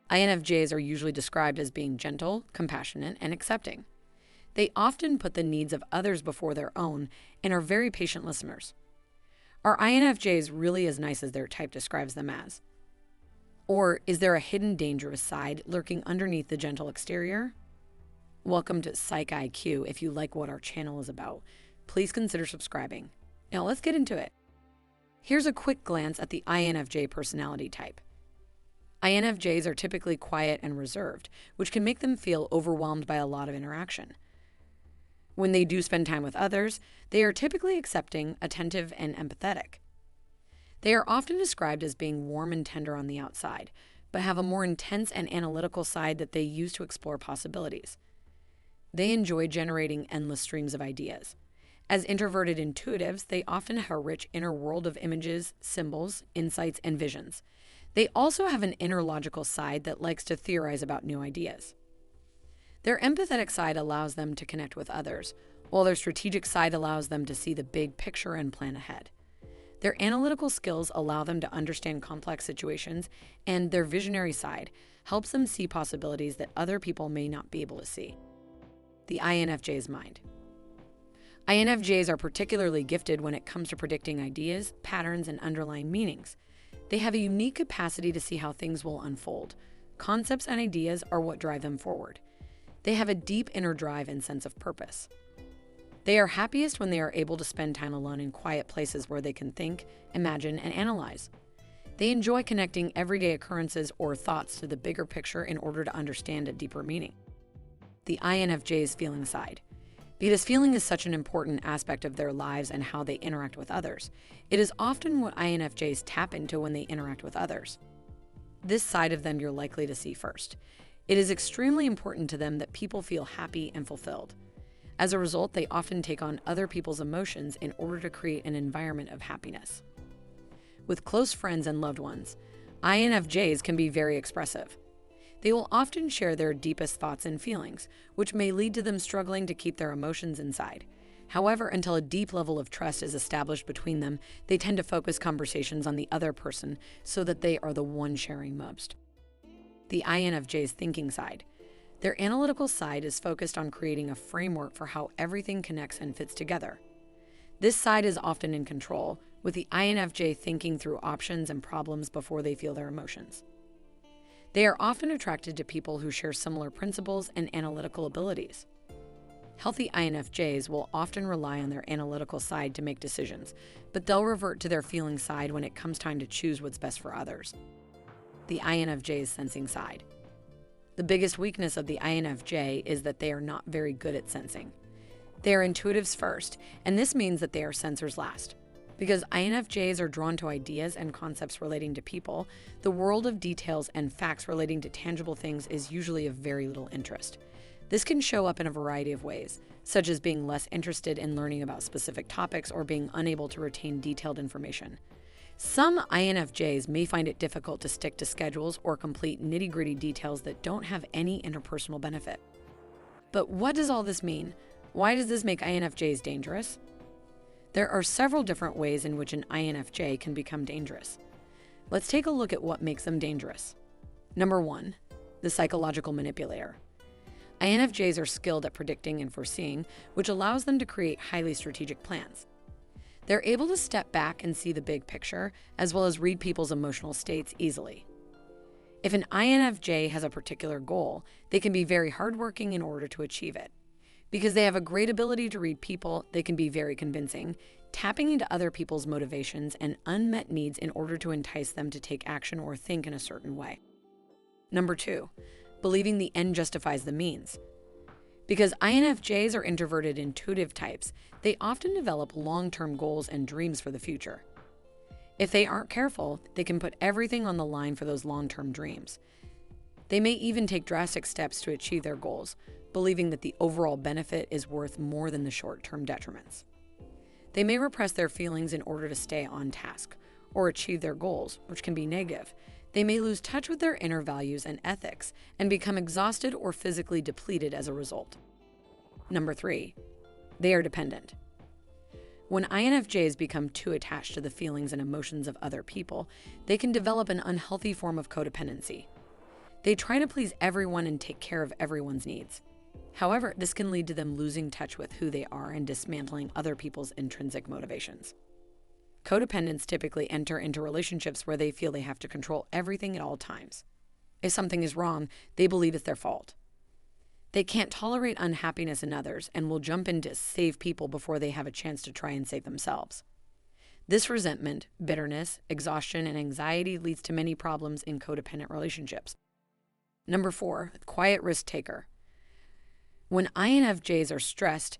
INFJs are usually described as being gentle, compassionate, and accepting. They often put the needs of others before their own and are very patient listeners. Are INFJs really as nice as their type describes them as? Or is there a hidden dangerous side lurking underneath the gentle exterior? Welcome to Psych IQ. If you like what our channel is about, please consider subscribing. Now let's get into it. Here's a quick glance at the INFJ personality type. INFJs are typically quiet and reserved, which can make them feel overwhelmed by a lot of interaction. When they do spend time with others, they are typically accepting, attentive, and empathetic. They are often described as being warm and tender on the outside, but have a more intense and analytical side that they use to explore possibilities. They enjoy generating endless streams of ideas. As introverted intuitives, they often have a rich inner world of images, symbols, insights, and visions. They also have an inner logical side that likes to theorize about new ideas. Their empathetic side allows them to connect with others, while their strategic side allows them to see the big picture and plan ahead. Their analytical skills allow them to understand complex situations, and their visionary side helps them see possibilities that other people may not be able to see. The INFJ's mind. INFJs are particularly gifted when it comes to predicting ideas, patterns, and underlying meanings. They have a unique capacity to see how things will unfold. Concepts and ideas are what drive them forward. They have a deep inner drive and sense of purpose. They are happiest when they are able to spend time alone in quiet places where they can think, imagine, and analyze. They enjoy connecting everyday occurrences or thoughts to the bigger picture in order to understand a deeper meaning. The INFJ's feeling side. Because feeling is such an important aspect of their lives and how they interact with others, it is often what INFJs tap into when they interact with others. This side of them you're likely to see first. It is extremely important to them that people feel happy and fulfilled. As a result, they often take on other people's emotions in order to create an environment of happiness. With close friends and loved ones, INFJs can be very expressive. They will often share their deepest thoughts and feelings, which may lead to them struggling to keep their emotions inside. However, until a deep level of trust is established between them, they tend to focus conversations on the other person so that they are the one sharing most. The INFJ's thinking side. Their analytical side is focused on creating a framework for how everything connects and fits together. This side is often in control, with the INFJ thinking through options and problems before they feel their emotions. They are often attracted to people who share similar principles and analytical abilities. Healthy INFJs will often rely on their analytical side to make decisions, but they'll revert to their feeling side when it comes time to choose what's best for others. The INFJ's sensing side. The biggest weakness of the INFJ is that they are not very good at sensing. They are intuitives first, and this means that they are sensors last. Because INFJs are drawn to ideas and concepts relating to people, the world of details and facts relating to tangible things is usually of very little interest. This can show up in a variety of ways, such as being less interested in learning about specific topics or being unable to retain detailed information. Some INFJs may find it difficult to stick to schedules or complete nitty-gritty details that don't have any interpersonal benefit. But what does all this mean? Why does this make INFJs dangerous? There are several different ways in which an INFJ can become dangerous. Let's take a look at what makes them dangerous. Number 1, the psychological manipulator. INFJs are skilled at predicting and foreseeing, which allows them to create highly strategic plans. They're able to step back and see the big picture, as well as read people's emotional states easily. If an INFJ has a particular goal, they can be very hardworking in order to achieve it. Because they have a great ability to read people, they can be very convincing, tapping into other people's motivations and unmet needs in order to entice them to take action or think in a certain way. Number 2, believing the end justifies the means. Because INFJs are introverted intuitive types, they often develop long-term goals and dreams for the future. If they aren't careful, they can put everything on the line for those long-term dreams. They may even take drastic steps to achieve their goals, believing that the overall benefit is worth more than the short-term detriments. They may repress their feelings in order to stay on task or achieve their goals, which can be negative. They may lose touch with their inner values and ethics and become exhausted or physically depleted as a result. Number 3, they are dependent. When INFJs become too attached to the feelings and emotions of other people, they can develop an unhealthy form of codependency. They try to please everyone and take care of everyone's needs. However, this can lead to them losing touch with who they are and dismantling other people's intrinsic motivations. Codependents typically enter into relationships where they feel they have to control everything at all times. If something is wrong, they believe it's their fault. They can't tolerate unhappiness in others and will jump in to save people before they have a chance to try and save themselves. This resentment, bitterness, exhaustion, and anxiety leads to many problems in codependent relationships. Number 4, quiet risk taker. When INFJs are stressed,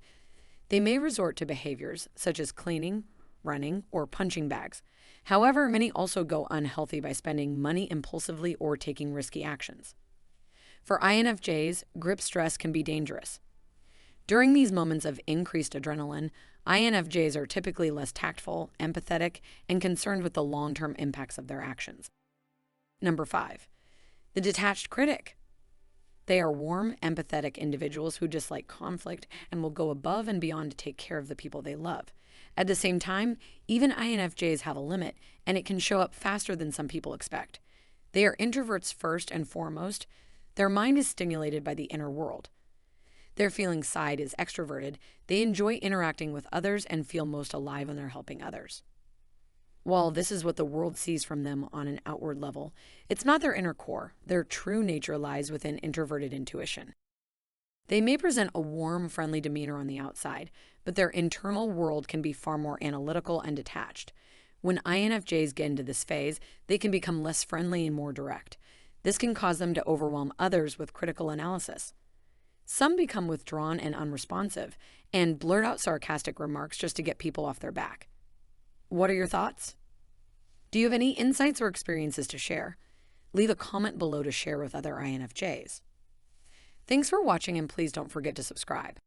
they may resort to behaviors such as cleaning, running, or punching bags. However, many also go unhealthy by spending money impulsively or taking risky actions. For INFJs, grip stress can be dangerous. During these moments of increased adrenaline, INFJs are typically less tactful, empathetic, and concerned with the long-term impacts of their actions. Number 5, the detached critic. They are warm, empathetic individuals who dislike conflict and will go above and beyond to take care of the people they love. At the same time, even INFJs have a limit, and it can show up faster than some people expect. They are introverts first and foremost. Their mind is stimulated by the inner world. Their feeling side is extroverted. They enjoy interacting with others and feel most alive when they're helping others. While this is what the world sees from them on an outward level, it's not their inner core. Their true nature lies within introverted intuition. They may present a warm, friendly demeanor on the outside, but their internal world can be far more analytical and detached. When INFJs get into this phase, they can become less friendly and more direct. This can cause them to overwhelm others with critical analysis. Some become withdrawn and unresponsive, and blurt out sarcastic remarks just to get people off their back. What are your thoughts? Do you have any insights or experiences to share? Leave a comment below to share with other INFJs. Thanks for watching, and please don't forget to subscribe.